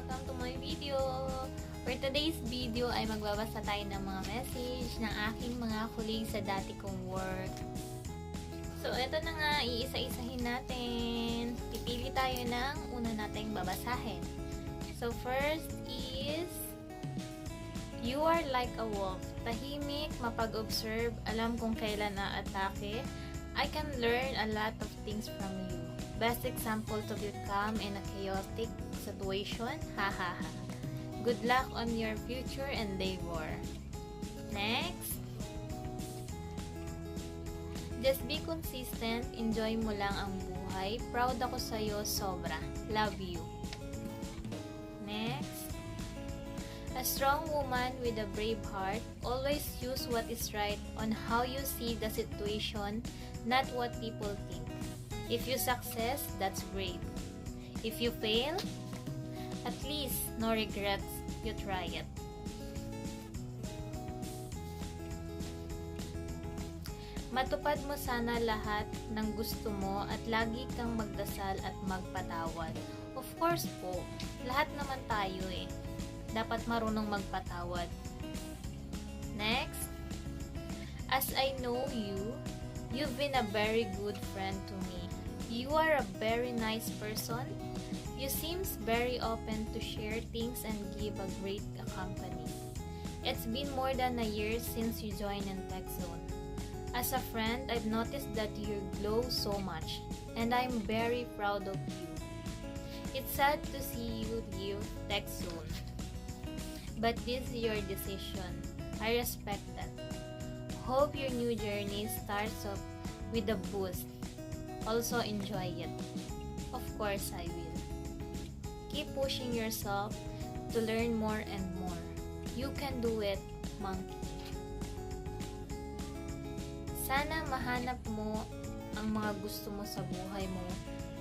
Welcome to my video! For today's video ay magbabasa tayo ng mga message ng aking mga colleagues sa dati kong work. So, ito na nga, iisa-isahin natin. Pipili tayo ng una nating babasahin. So, first is, you are like a wolf. Tahimik, mapag-observe, alam kung kailan na-atake. I can learn a lot of things from you. Best example to be calm in a chaotic situation. Hahaha. Good luck on your future endeavor. Next. Just be consistent. Enjoy mo lang ang buhay. Proud ako sa'yo sobra. Love you. Next. A strong woman with a brave heart. Always choose what is right on how you see the situation, not what people think. If you success, that's great. If you fail, at least no regrets, you try it. Matupad mo sana lahat ng gusto mo at lagi kang magdasal at magpatawad. Of course po, lahat naman tayo eh. Dapat marunong magpatawad. Next, as I know you, you've been a very good friend to me. You are a very nice person. You seems very open to share things and give a great company. It's been more than a year since you joined in TechZone. As a friend, I've noticed that you glow so much, and I'm very proud of you. It's sad to see you leave TechZone, but this is your decision. I respect that. Hope your new journey starts off with a boost. Also enjoy it. Of course, I will. Keep pushing yourself to learn more and more. You can do it, monkey. Sana mahanap mo ang mga gusto mo sa buhay mo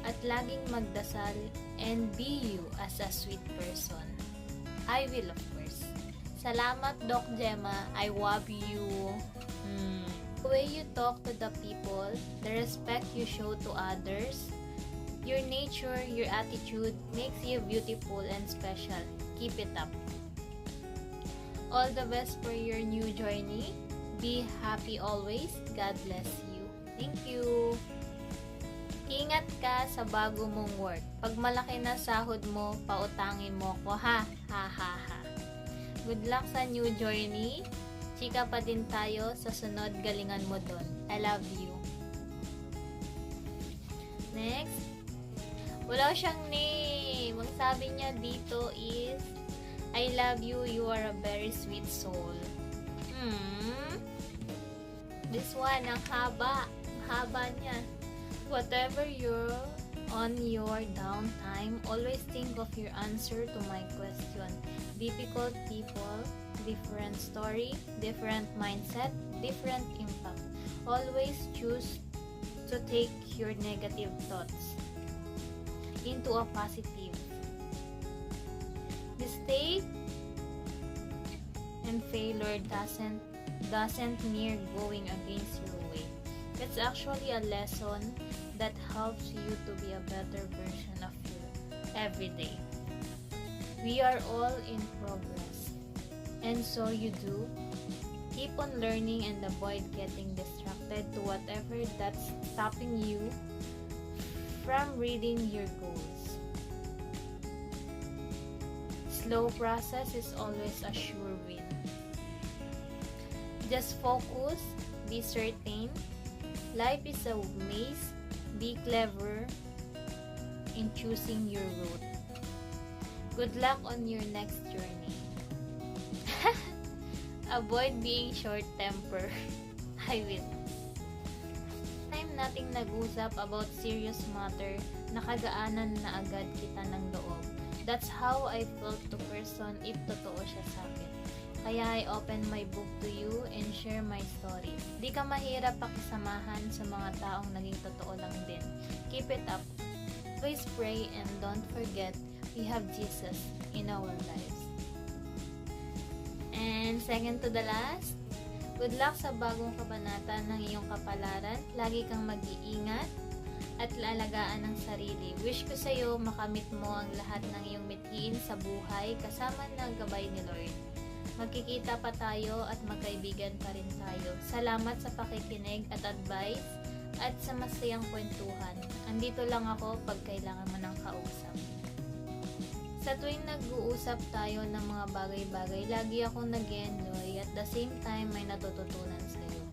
at laging magdasal and be you as a sweet person. I will, of course. Salamat, Doc Gemma. I love you. The way you talk to the people, the respect you show to others, your nature, your attitude makes you beautiful and special. Keep it up. All the best for your new journey. Be happy always. God bless you. Thank you. Ingat ka sa bago mong work. Pag malaki na sahod mo, pautangin mo ko ha. Ha ha ha. Good luck sa new journey. Chika pa din tayo sa sunod, galingan mo dun. I love you. Next. Wala siyang name. Ang sabi niya dito is, I love you, you are a very sweet soul. This one, ang haba. Ang haba niya. Whatever you're on your downtime, always think of your answer to my question. Difficult people, different story, different mindset, different impact. Always choose to take your negative thoughts into a positive. Mistake and failure doesn't mean going against your way. It's actually a lesson that helps you to be a better version of you every day. We are all in progress. And so you do. Keep on learning and avoid getting distracted to whatever that's stopping you from reading your goals. Slow process is always a sure win. Just focus, be certain. Life is a maze. Be clever in choosing your route. Good luck on your next journey. Avoid being short-temper. I will. Time nating nag-usap about serious matter, nakagaanan na agad kita ng loob. That's how I felt to person if totoo siya sa akin. Kaya I open my book to you and share my story. Di ka mahirap pakisamahan sa mga taong naging totoo lang din. Keep it up. Always pray and don't forget we have Jesus in our lives. And second to the last, good luck sa bagong kabanata ng iyong kapalaran. Lagi kang mag-iingat at alagaan ng sarili. Wish ko sa'yo makamit mo ang lahat ng iyong mithiin sa buhay kasama ng gabay ni Lord. Magkikita pa tayo at magkaibigan pa rin tayo. Salamat sa pakikinig at advice at sa masayang kwentuhan. Andito lang ako pag kailangan mo ng kausap. Sa tuwing nag-uusap tayo ng mga bagay-bagay, lagi akong nag-enjoy at the same time may natututunan sa'yo.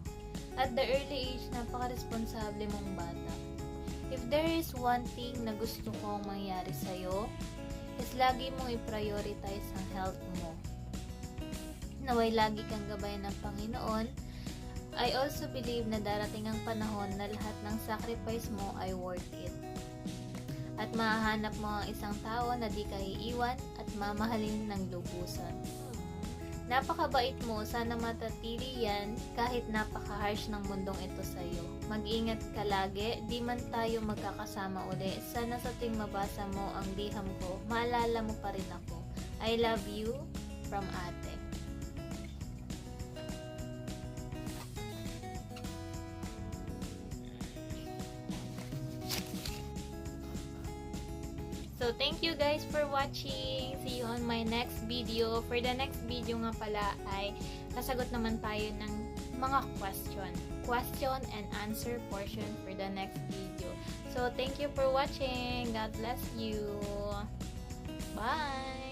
At the early age, napaka-responsable mong bata. If there is one thing na gusto kong mangyari sa'yo, is lagi mong i-prioritize ang health mo. Naway lagi kang gabay ng Panginoon. I also believe na darating ang panahon na lahat ng sacrifice mo ay worth it. At mahahanap mo ang isang tao na di ka iiwan at mamahalin ng lubusan. Napakabait mo, sana matatili yan kahit napaka-harsh ng mundong ito sa'yo. Mag-ingat ka lagi, di man tayo magkakasama uli. Sana sa tuwing mabasa mo ang liham ko, maalala mo pa rin ako. I love you, from Ate. So, thank you guys for watching. See you on my next video. For the next video nga pala ay kasagot naman tayo ng mga question and answer portion for the next video. So, thank you for watching. God bless you. Bye!